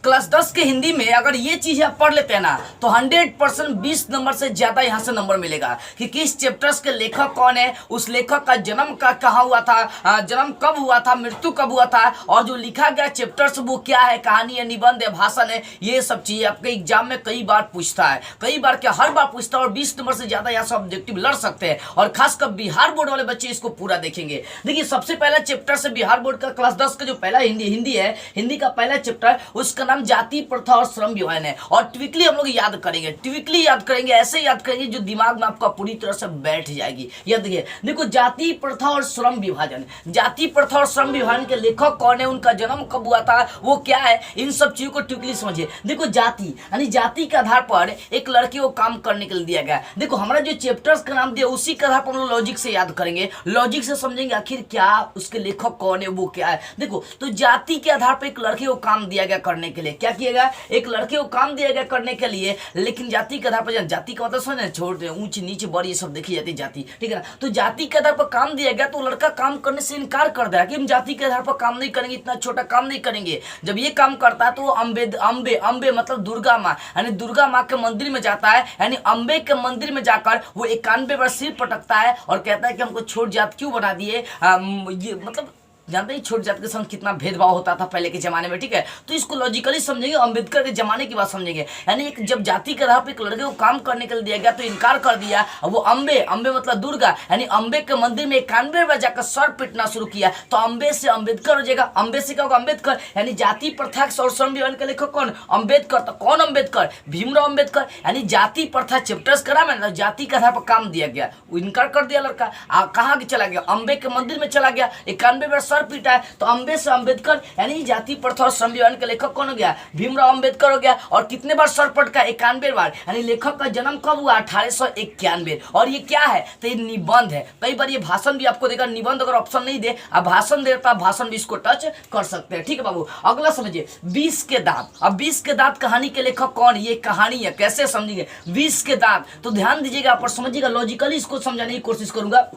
Class 10 के हिंदी में अगर ये चीज आप पढ़ लेते हैं ना तो 100% 20 नंबर से ज्यादा यहाँ से नंबर मिलेगा कि किस चैप्टर्स के लेखक कौन है, उस लेखक का जन्म का कहाँ हुआ था, जन्म कब हुआ था, मृत्यु कब हुआ था, और जो लिखा गया चैप्टर्स वो क्या है, कहानी है, निबंध है, भाषण है। ये सब चीजें आपके एग्जाम में कई बार पूछता है, कई बार क्या हर बार पूछता है, और 20 नंबर से ज्यादा यहाँ से ऑब्जेक्टिव लड़ सकते हैं। और खासकर बिहार बोर्ड वाले बच्चे इसको पूरा देखेंगे। देखिए सबसे पहला चैप्टर से बिहार बोर्ड का क्लास 10 का जो पहला हिंदी है, हिंदी का पहला चैप्टर, उसका नाम जाति प्रथा और श्रम विभाजन है। और ट्विकली हम लोग याद करेंगे, ट्विकली याद करेंगे, ऐसे याद करेंगे जो दिमाग में आपका पूरी तरह से बैठ जाएगी। यह देखिए, देखो जाति प्रथा और श्रम विभाजन, जाति प्रथा और श्रम विभाजन के लेखक कौन है, उनका जन्म कब हुआ था, वो क्या है, इन सब चीजों को ट्विकली समझिए। देखो जाति यानी जाति के आधार पर एक लड़की को काम करने के लिए दिया गया। देखो हमारा जो चैप्टर्स का नाम दिया उसी के आधार पर हम लोग लॉजिक से याद करेंगे, लॉजिक से समझेंगे आखिर क्या उसके लेखक कौन है, वो क्या है। देखो तो जाति के आधार पर एक लड़के को काम दिया गया करने के लिए, क्या किया गया, एक लड़के को काम दिया गया करने के लिए, लेकिन जाति के आधार पर, जाति का मतलब समझ छोड़ दे, ऊंच नीचे बड़ी ये सब देखी जाती है जाति, ठीक है ना। तो जाति के आधार पर काम दिया गया तो लड़का काम करने से इनकार कर दिया कि हम जाति के आधार पर काम नहीं करेंगे, इतना छोटा काम नहीं करेंगे। जब ये काम करता है तो वो अम्बे मतलब दुर्गा माँ, यानी दुर्गा माँ के मंदिर में जाता है, यानी अम्बे के मंदिर में जाकर वो 91 बार सिर पटकता है और कहता है कि हमको छोट जात क्यों बना दिए। ये मतलब जानते ही छोट जात के संग कितना भेदभाव होता था पहले के जमाने में, ठीक है। तो इसको लॉजिकली समझेंगे, अम्बेडकर के जमाने की बात समझेंगे। यानी एक जब जाति के आधार पर एक लड़के को काम करने के लिए दिया गया तो इनकार कर दिया। वो अम्बे मतलब दुर्गा, यानी अम्बे के मंदिर में 91 बार जाकर सर पीटना शुरू किया। तो अम्बे से अम्बेडकर हो जाएगा, अम्बे से क्या होगा, अम्बेडकर। यानी जाति प्रथा और श्रम विभाजन के लेखक कौन, अम्बेडकर। तो कौन अम्बेडकर, भीमराव अम्बेडकर। यानी जाति प्रथा चैप्टर्स करा मैंने, जाति के आधार पर काम दिया गया, इनकार कर दिया लड़का। कहाँ चला गया, अम्बे के मंदिर में चला गया, 91 बार सर पीटा है। तो अम्बे से अम्बेडकर, यानी जाति प्रथा और श्रम विभाजन के लेखक कौन हो गया, भीमराव अम्बेडकर हो गया। और कितने बार सर पटका, 91 बार। यानी लेखक का जन्म कब हुआ, 1891। और ये क्या है, तो ये निबंध है। कई बार ये भाषण भी आपको देगा, निबंध अगर ऑप्शन नहीं दे, अब भाषण देता, भाषण भी इसको टच कर सकते हैं, ठीक है बाबू। अगला समझिए, 20 के दांत। अब 20 के दांत कहानी के लेखक कौन, ये कहानी है, कैसे समझेंगे 20 के दांत। तो ध्यान दीजिएगा पर समझिएगा, लॉजिकली इसको समझाने की कोशिश करूंगा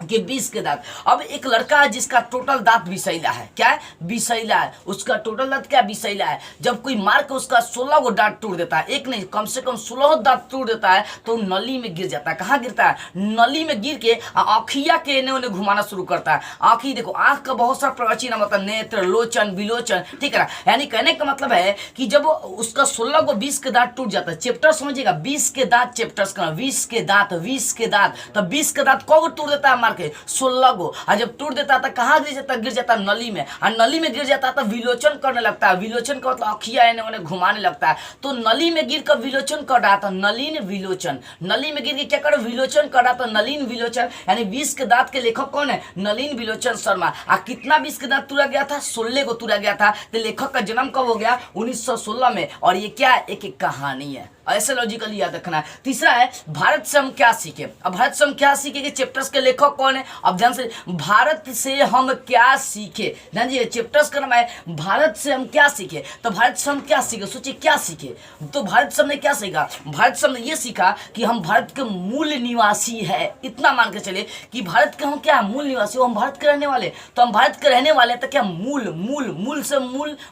कि 20 के दांत। अब एक लड़का है जिसका टोटल दांत विषैला है, क्या है, विषैला है, उसका टोटल दांत क्या, विषैला है। जब कोई मार के उसका 16 को दांत टूट देता है, एक नहीं कम से कम 16 दांत टूट देता है, तो नली में गिर जाता है। कहाँ गिरता है, नली में गिर के आँखिया के इन्हें उन्हें घुमाना शुरू करता है। आँखी देखो, आँख का बहुत सारा प्राचीन मतलब नेत्र, लोचन, विलोचन, ठीक है ना। यानी कहने का मतलब है कि जब उसका 16 को 20 के दांत टूट जाता है, चैप्टर समझिएगा, 20 के दांत चैप्टर्स का, 20 के दांत, 20 के दांत। तो 20 के दांत को टूट देता है के 16 गो। और जब टूट देता था कहाँ गिर जाता नली में, और नली में गिर जाता तो विलोचन करने लगता है। विलोचन का मतलब अखिया इन्हें उन्हें घुमाने लगता है। तो नली में गिर कर विलोचन कर रहा था, नलीन विलोचन। नली में गिर के क्या कर, विलोचन कर रहा था, नलीन विलोचन। यानी 20 के दांत के लेखक कौन है, नलीन विलोचन शर्मा। कितना 20 के दांत तुरा गया था, 16 को तुरा गया था। तो लेखक का जन्म कब हो गया, 1916 में। और ये क्या है, एक कहानी है, ऐसे लॉजिकली याद रखना है। तीसरा है भारत से हम क्या सीखे। अब भारत से हम क्या सीखे के चैप्टर्स के लेखक कौन है। अब ध्यान से, भारत से हम क्या सीखे, ध्यान दीजिए, चैप्टर्स का नाम है भारत से हम क्या सीखे। तो भारत से हम क्या सीखे, सोचिए क्या सीखे। तो भारत से हमने क्या सीखा, भारत से हमने ये सीखा कि हम भारत के मूल निवासी है। इतना मान के चले कि भारत के हम क्या मूल निवासी, हम भारत के रहने वाले। तो हम भारत के रहने वाले तो क्या मूल,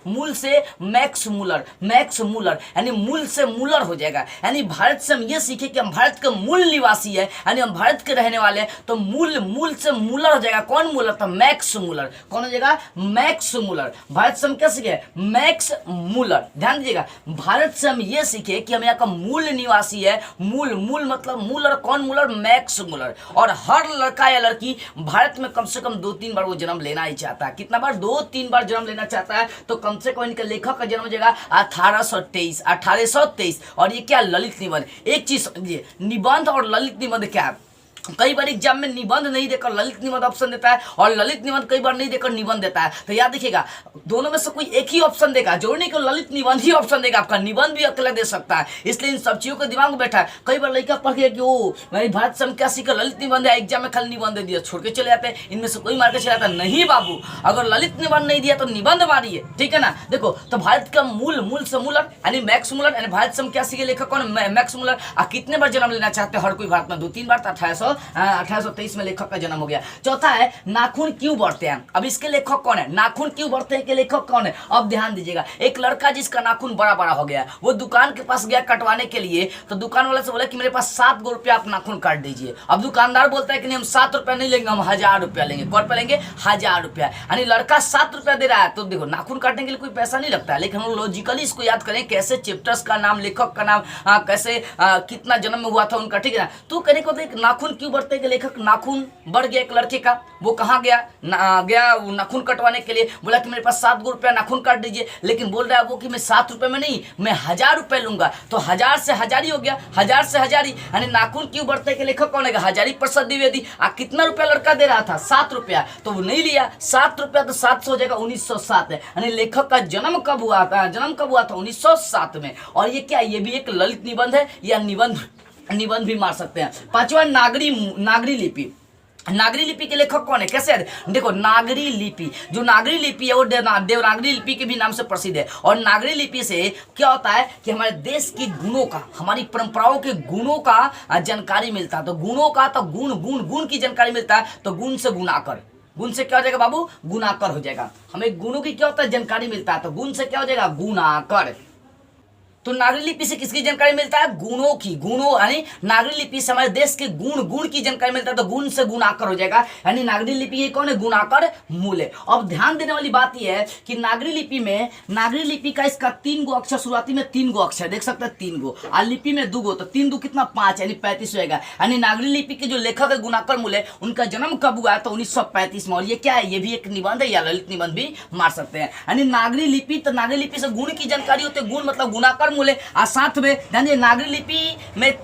मूल से मैक्स मूलर, यानी मूल से मूलर हो जाए। यानी भारत से हम ये सीखे कि हम भारत के मूल निवासी है, यानी हम भारत के रहने वाले हैं। तो मूल से मूलर हो जाएगा, कौन मूलर, तो मैक्स मूलर। कौन हो जाएगा, मैक्स मूलर। भारत से हम क्या सीखे, मैक्स मूलर। ध्यान दीजिएगा, भारत से हम ये सीखे कि हम यहाँ का मूल निवासी है। मूल मतलब मूलर, कौन मूलर, मैक्स मूलर। और हर लड़का या लड़की भारत में कम से कम 2-3 बार वो जन्म लेना ही चाहता है। कितना बार, 2-3 बार जन्म लेना चाहता है। तो कम से कम इनके लेखक का जन्म हो जाएगा 1823। और ये क्या, ललित निबंध। एक चीज समझिए, निबंध और ललित निबंध क्या है। कई बार एग्जाम में निबंध नहीं देकर ललित निबंध ऑप्शन देता है, और ललित निबंध कई बार नहीं देकर निबंध देता है। तो याद देखिएगा, दोनों में से कोई एक ही ऑप्शन देगा, जोड़ने को ललित निबंध ही ऑप्शन देगा। आपका निबंध भी अकेला दे सकता है, इसलिए इन सब चीजों को दिमाग में बैठा है। कई बार लड़का पढ़ के कि ओ मेरी भारत से हम क्या सीखा, ललित निबंध है, एग्जाम में खाली निबंध दे दिया, छोड़ के चले जाते हैं। इनमें से कोई मार के चला जाता है, नहीं बाबू, अगर ललित निबंध नहीं दिया तो निबंध मारिए, ठीक है ना। देखो तो भारत का मूल से मूलर, यानी मैक्स मूलर, यानी भारत से हम क्या सीखे लेखक कौन, मैक्स मूलर। कितने बार जन्म लेना चाहते हैं हर कोई भारत में, 2-3 बार, 1800 1823 में लेखक का जन्म हो गया। चौथा है नाखून क्यों बढ़ते हैं। अब इसके लेखक कौन है, नाखून क्यों बढ़ते हैं के लेखक कौन है। अब ध्यान दीजिएगा, एक लड़का जिसका नाखून बड़ा बड़ा हो गया, वो दुकान के पास गया कटवाने के लिए, तो दुकान वाले से बोला कि मेरे पास 7 गो रुपया आप नाखून काट दीजिए। अब दुकानदार बोलता है कि नहीं हम 7 रुपया नहीं लेंगे, हम 1000 रुपया लेंगे। कौन रुपया लेंगे, 1000 रुपया। यानी लड़का 7 रुपया दे रहा है, तो देखो नाखून काटने के लिए कोई पैसा नहीं लगता है, लेकिन हम लॉजिकली इसको याद करें कैसे चैप्टर्स का नाम, लेखक का नाम, कैसे कितना जन्म में हुआ था उनका, ठीक है ना। तो कहने को देख नाखून क्यों बढ़ते हैं, लेखक नाखून बढ़ गया एक लड़के का, वो कहाँ गया गया नाखून कटवाने के लिए, बोला कि मेरे पास 7 गो रुपया नाखून काट दीजिए, लेकिन बोल रहा है वो कि मैं 7 रुपये में नहीं, मैं 1000 रुपये लूंगा। तो 1000 से 1000 ही हो गया, 1000 से 1000 ही। यानी नाखून क्यों बढ़ते हैं के लेखक कौन है, हजारी प्रसाद द्विवेदी। कितना रुपया लड़का दे रहा था, 7 रुपया, तो वो नहीं लिया 7 रुपया, तो 700 हो जाएगा 1907 है। यानी लेखक का जन्म कब हुआ था, 1907 में। और ये क्या, ये भी एक ललित निबंध है या निबंध भी मार सकते हैं। पांचवा नागरी लिपि। नागरी लिपि के लेखक कौन है, कैसे है? देखो नागरी लिपि, जो नागरी लिपि है वो देवनागरी लिपि के भी नाम से प्रसिद्ध है। और नागरी लिपि से क्या होता है कि हमारे देश के गुणों का, हमारी परंपराओं के गुणों का जानकारी मिलता है। तो गुणों का, तो गुण की जानकारी मिलता है। तो गुण से गुणाकर, गुण से क्या हो जाएगा बाबू, गुणाकर हो जाएगा। हमें गुणों की क्या होता है, जानकारी मिलता है, तो गुण से क्या हो जाएगा, गुणाकर। तो नागरी लिपि से किसकी जानकारी मिलता है, गुणों की, यानी नागरी लिपि से हमारे देश के गुण की जानकारी मिलता है। तो गुण से गुणाकर हो जाएगा, यानी नागरी लिपि ये कौन है, गुणाकर मूल है। अब ध्यान देने वाली बात यह है कि नागरी लिपि का इसका 3 गो अक्षर, शुरुआती में 3 गो अक्षर देख सकते हैं, 3 गो, और लिपि में 2 गो, तो 3 2 कितना 5, यानी 35 होगा। यानी नागरी लिपि के जो लेखक है गुणाकर मूल है, उनका जन्म कब हुआ है, तो 1935 में। और ये क्या है, ये भी एक निबंध है या ललित निबंध भी मार सकते हैं। यानी नागरी लिपि, तो नागरी लिपि से गुण की जानकारी होती है, गुण मतलब गुणाकर मूल है। और साथ में ध्यान दीजिए,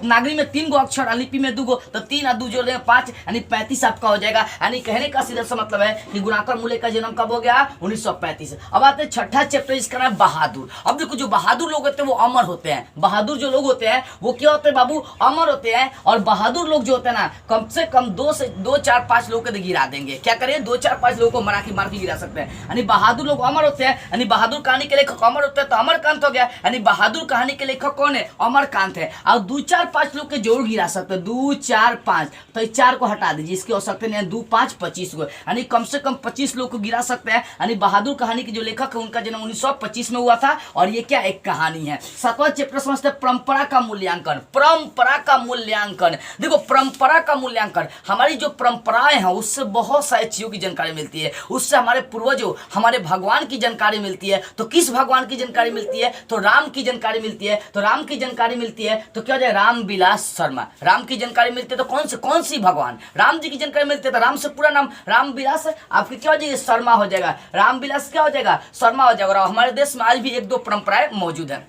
नागरी में 3 गो अक्षर और लिपि में 2 गो, तो 3 और 2 जोड़ देंगे 5, यानी 35 आपका हो जाएगा। यानी कहने का सीधा सा मतलब है कि गुणाकर मूल्य का जन्म कब हो गया, 1935। अब आते हैं छठा चैप्टर, इसका नाम बहादुर। अब देखो जो बहादुर लोग होते हैं वो अमर होते हैं। बहादुर जो लोग होते हैं वो क्या होते हैं बाबू, अमर होते हैं। और बहादुर लोग जो होते हैं ना, कम से कम 2 4 5 लोग को गिरा देंगे। क्या करें, 2 4 5 लोगों को मार के गिरा सकते हैं। यानी बहादुर लोग अमर होते हैं। यानी बहादुर कहानी के लेखक अमर होते हैं, तो अमरकांत हो गया। यानी बहादुर कहानी के लेखक कौन है, अमरकांत है। और 2 4 5 लोग के जोड़ गिरा सकते हैं, 2 4 5, तो 4 को हटा दीजिए, इसकी आवश्यकता नहीं है। 2 5 25 को, यानी कम से कम 25 लोग को गिरा सकते हैं। यानी बहादुर कहानी के जो लेखक है उनका जन्म 1925 में हुआ था। और ये क्या एक कहानी है। 7वां चैप्टर समझते हैं परंपरा का मूल्यांकन। परंपरा का मूल्यांकन, देखो परंपरा का मूल्यांकन, हमारी जो परंपराएं हैं उससे बहुत सारी चीजों की जानकारी मिलती है। उससे हमारे पूर्वजों, हमारे भगवान की जानकारी मिलती है। तो किस भगवान की जानकारी मिलती है, तो राम की जानकारी मिलती है। तो राम की जानकारी मिलती है तो क्या हो जाए, रामविलास शर्मा। राम की जानकारी मिलती है तो कौन सी भगवान, राम जी की जानकारी मिलती है तो राम से पूरा नाम रामविलास आपकी क्या हो जाएगी, शर्मा हो जाएगा। रामविलास क्या हो जाएगा, शर्मा हो जाएगा। और हमारे देश में आज भी 1 2 परंपराएं मौजूद है।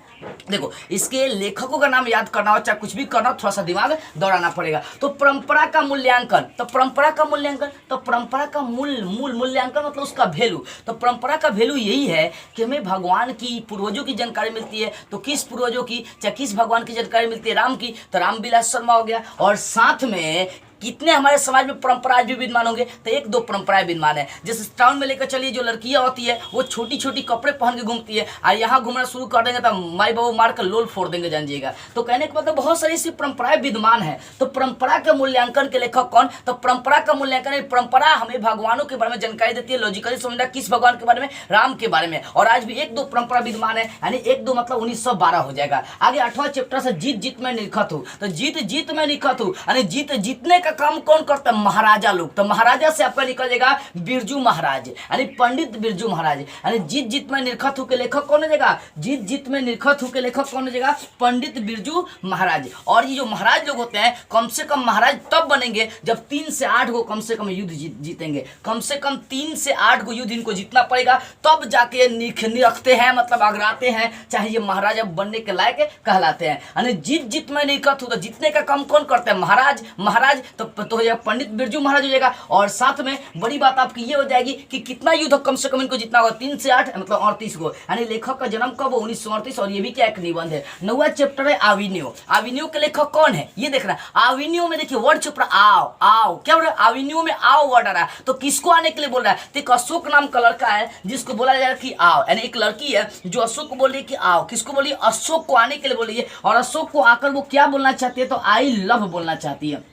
देखो इसके लेखकों का नाम याद करना हो, चाहे कुछ भी करना हो, थोड़ा सा दिमाग दौड़ाना पड़ेगा। तो परंपरा का मूल्यांकन, तो परंपरा का मूल्यांकन मतलब उसका वैल्यू। तो परंपरा का वैल्यू यही है कि हमें भगवान की, पूर्वजों की जानकारी मिलती है। तो किस पूर्वजों की, चाहे किस भगवान की जानकारी मिलती है, राम की, तो रामविलास शर्मा हो गया। और साथ में कितने हमारे समाज में परंपरा आज भी विद्यमान होंगे, तो 1 2 परंपराएं विद्यमान है। जैसे टाउन में लेकर चलिए, जो लड़कियां होती है वो छोटी छोटी कपड़े पहन के घूमती है, और यहाँ घूमना शुरू कर देंगे तो माई बाबू मार कर लोल फोड़ देंगे, जानिएगा। तो कहने का मतलब बहुत सारी ऐसी परंपराएं विद्यमान है। तो परंपरा के मूल्यांकन के लेखक कौन, तो परंपरा का मूल्यांकन, परंपरा हमें भगवानों के बारे में जानकारी देती है। लॉजिकली समझना, किस भगवान के बारे में, राम के बारे में। और आज भी 1 2 परंपरा विद्यमान है, यानी 1 2 मतलब 1912 हो जाएगा। आगे 8वां चैप्टर से जीत में निरखत हूँ। तो जीत में निरखत हूँ, यानी जीतने का काम कौन करता है, महाराजा लोग। तो महाराजा से आपका निकल जाएगा बिरजू महाराज, यानी पंडित बिरजू महाराज। यानी जीत में निरखत हूँ के लेखक कौन हो जाएगा, जीत में निरखत हूँ के लेखक कौन हो जाएगा, पंडित बिरजू महाराज। और ये जो महाराज लोग होते हैं, कम से कम महाराज तब बनेंगे जब 3 से 8 गो कम से कम युद्ध जीतेंगे। कम से कम 3 से 8 गो युद्ध इनको जीतना पड़ेगा, तब जाके निरखते हैं, मतलब आगराते हैं, चाहे ये महाराजा बनने के लायक कहलाते हैं। यानी जीत में निरखत हूँ, तो जीतने का काम कौन करते हैं, महाराज। तो पंडित बिरजू महाराज हो जाएगा। और साथ में बड़ी बात आपकी ये हो जाएगी कि कितना युद्ध कम से कम इनको जितना होगा, 3 से 8 मतलब 38 को। यानी लेखक का जन्म कब, 1938। और ये भी क्या एक निबंध है। 9वां चैप्टर है आविनियो। आविनियो के लेखक कौन है, ये देखना। आविनियो में देखिए वर्ड चैप्टर आओ क्या बोल रहा है, आविनियो में आओ वर्ड आ रहा है। तो किसको आने के लिए बोल रहा है, तो एक अशोक नाम का लड़का है जिसको बोला जाएगा कि आओ। यानी एक लड़की है जो अशोक को बोल रही है कि आओ। किसको बोलिए, अशोक को आने के लिए बोल रही है। और अशोक को आकर वो क्या बोलना चाहती है, तो आई लव बोलना चाहती है।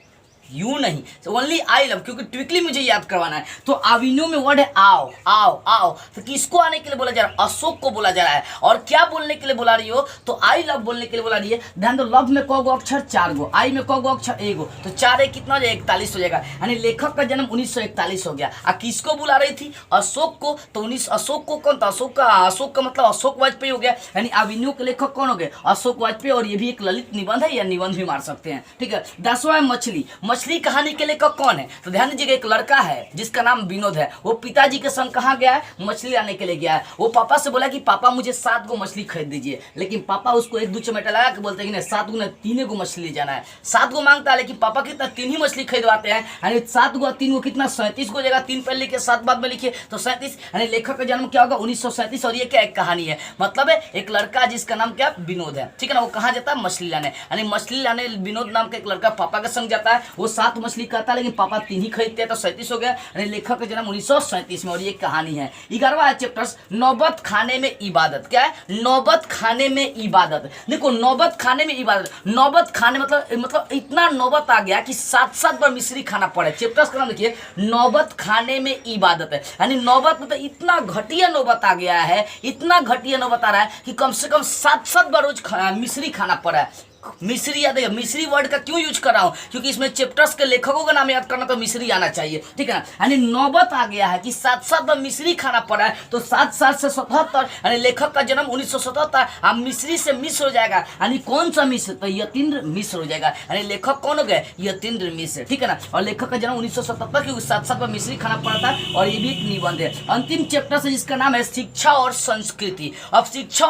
यू नहीं, ओनली आई लव, क्योंकि ट्विकली मुझे याद करवाना है। तो अविनो में वर्ड है आओ आओ आओ, तो किसको आने के लिए बोला जा रहा है? अशोक को बोला जा रहा है। और क्या बोलने के लिए बोला रही हो? तो आई लव बोलने के लिए बोला रही है। ध्यान दो, लव में कौ गो अक्षर? 4 गो, आई में कौ गो अक्षर? 1 गो, तो 4 एक कितना हो जाएगा? 41 हो जाएगा। यानी लेखक का जन्म 1941 हो गया। और किसको बुला रही थी? अशोक को। तो अशोक को कौन था? अशोक का मतलब अशोक वाजपेयी हो गया। यानी अभिनव के लेखक कौन हो गए? अशोक वाजपेयी। और ये भी एक ललित निबंध है या निबंध भी मार सकते हैं, ठीक है। 10वां है मछली। मछली कहानी के लेखक कौन है? तो ध्यान दीजिएगा, एक लड़का है जिसका नाम विनोद है। वो पिताजी के संग कहाँ गया है? मछली लाने के लिए गया है। वो पापा से बोला कि पापा मुझे 7 गो मछली खरीद दीजिए, लेकिन पापा उसको 1-2 चमेटा लगा के बोलते हैं कि नहीं 7 गो नहीं 3 गो मछली ले जाना है। 7 गो मांगता है, लेकिन पापा कितना 3 ही मछली खरीदवाते हैं। यानी 7 गो 3 गो कितना? 37 गो जगह 3 पहले लिखे 7 बाद में लिखिए तो 37। यानी लेखक का जन्म क्या होगा? 1937। और ये क्या एक कहानी है, मतलब है एक लड़का जिसका नाम क्या? विनोद है, ठीक है ना। वो कहाँ जाता है? मछली लाने। यानी मछली लाने विनोद नाम का एक लड़का पापा के संग जाता है। वो 7 मछली कहता है, लेकिन पापा 3 ही खरीदते हैं, तो 37 हो गया। यानी लेखक का जन्म 1937 में। और ये कहानी है। 11वां है चैप्टर्स नौबत खाने में इबादत। क्या है? नौबत खाने में इबादत। देखो नौबत खाने में इबादत, नौबत खाने मतलब इतना नौबत आ गया कि 7-7 बार मिश्री खाना पड़े। चैप्टर्स का नाम देखिए, नौबत खाने में इबादत है। यानी नौबत मतलब इतना घटिया नौबत आ गया है, इतना घटिया नौबत आ रहा है कि कम से कम 7-7 बार रोज मिश्री खाना पड़ा है। मिश्री याद है? मिश्री वर्ड का क्यों यूज कर रहा हूं? क्योंकि इसमें चैप्टर्स के लेखकों का नाम याद करना, तो मिश्री आना चाहिए, ठीक है ना। यानी नौबत आ गया है कि 7-7 बार मिश्री खाना पड़ा है। तो 7-7 से 77, यानी लेखक का जन्म 1977। अब मिश्री से मिश्र हो जाएगा। यानी कौन सा मिश्र? तो यतीन्द्र मिश्र हो जाएगा। यानी लेखक कौन हो गए? यतीन्द्र मिश्र, ठीक है ना। और लेखक का जन्म 1977, क्योंकि 7-7 बार मिश्री खाना पड़ा था। और ये भी एक निबंध है। अंतिम चैप्टर है जिसका नाम है शिक्षा और संस्कृति। अब शिक्षा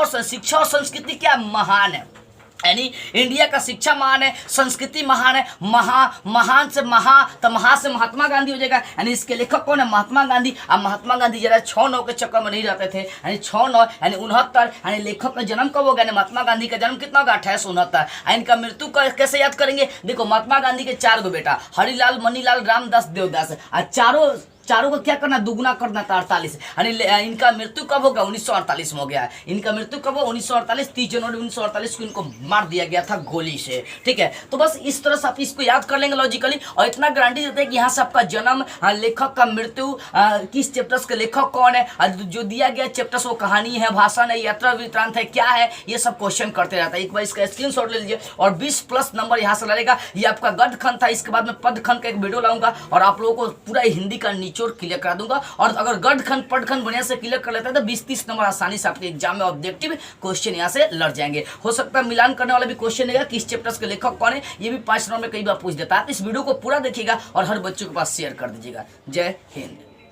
और संस्कृति क्या? महान है। यानी इंडिया का शिक्षा महान है, संस्कृति महान है। महान से महा से महात्मा गांधी हो जाएगा। यानी इसके लेखक कौन है? महात्मा गांधी। अब महात्मा गांधी जरा 6-9 के चक्कर में नहीं रहते थे। यानी 6-9 यानी 69। यानी लेखक का जन्म कब हो गया? महात्मा गांधी का जन्म कितना होगा? 1869। इनका मृत्यु कैसे याद करेंगे? देखो महात्मा गांधी के 4 गो बेटा, हरिलाल, मनीलाल, रामदास, देवदास। और चारों को क्या करना? दुगुना करना था 48। यानी इनका मृत्यु कब होगा? 1948 में हो गया है। इनका मृत्यु कब हो? 1948, 30 जनवरी 1948 को इनको मार दिया गया था गोली से, ठीक है। तो बस इस तरह से आप इसको याद कर लेंगे लॉजिकली। और इतना गारंटी देते हैं कि यहाँ से आपका जन्म, लेखक का मृत्यु, किस चैप्टर्स के लेखक कौन है, जो दिया गया चैप्टर्स वो कहानी है, भाषण है, यात्रा वृत्तांत है, क्या है, ये सब क्वेश्चन करते रहता है। एक बार इसका स्क्रीनशॉट ले लीजिए। और 20+ नंबर यहाँ से लगेगा। ये आपका गद्य खंड था। इसके बाद में पद खंड का एक वीडियो लाऊंगा और आप लोगों को पूरा हिंदी का निचोड़ क्लियर करा दूंगा। और अगर गद्य खंड पद खंड बढ़िया से क्लियर कर लेता है तो 20-30 नंबर आसानी से आपके एग्जाम में ऑब्जेक्टिव क्वेश्चन यहाँ से लड़ जाएंगे। हो सकता है मिलान करने वाला भी क्वेश्चन रहेगा, किस चैप्टर्स के लेखक कौन है, ये भी 5 नंबर में कई बार पूछ देता है। इस वीडियो को पूरा देखिएगा और हर बच्चों के पास शेयर कर दीजिएगा। जय हिंद।